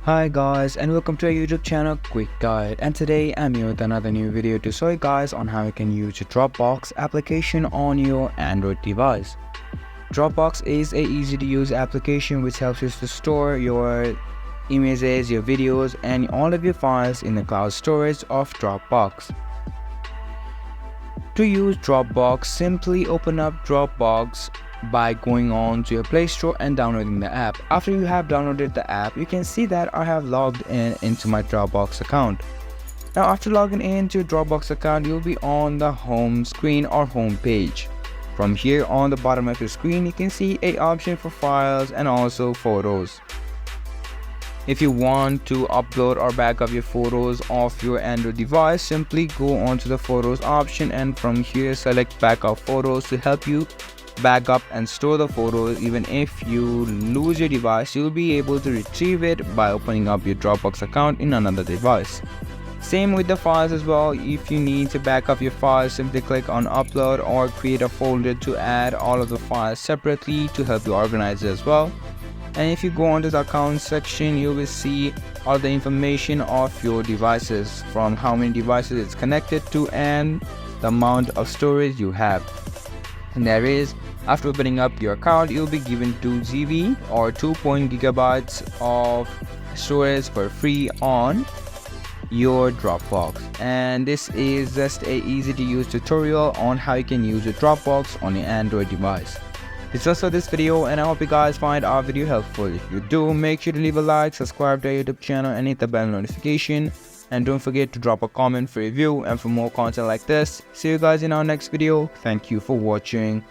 Hi guys, and welcome to our YouTube channel Quick Guide, and today I'm here with another new video to show you guys on how you can use your Dropbox application on your Android device. Dropbox is a easy to use application which helps you to store your images, your videos and all of your files in the cloud storage of Dropbox. To use Dropbox, simply open up Dropbox by going on to your Play Store and downloading the app. After you have downloaded the app, you can see that I have logged into my Dropbox account. Now after logging into your Dropbox account, you'll be on the home screen or home page. From here on the bottom of your screen, you can see a option for files and also photos. If you want to upload or back up your photos off your Android device, simply go onto the photos option and from here select backup photos to help you back up and store the photos. Even if you lose your device, you'll be able to retrieve it by opening up your Dropbox account in another device. Same with the files as well. If you need to back up your files, simply click on upload or create a folder to add all of the files separately to help you organize it as well. And if you go onto the account section, you will see all the information of your devices, from how many devices it's connected to and the amount of storage you have. And there is, after opening up your account, you'll be given 2 GB or 2.0 gigabytes of storage for free on your Dropbox. And this is just a easy to use tutorial on how you can use your Dropbox on your Android device. It's just for this video, and I hope you guys find our video helpful. If you do, make sure to leave a like, subscribe to our YouTube channel and hit the bell notification. And don't forget to drop a comment for review and for more content like this. See you guys in our next video. Thank you for watching.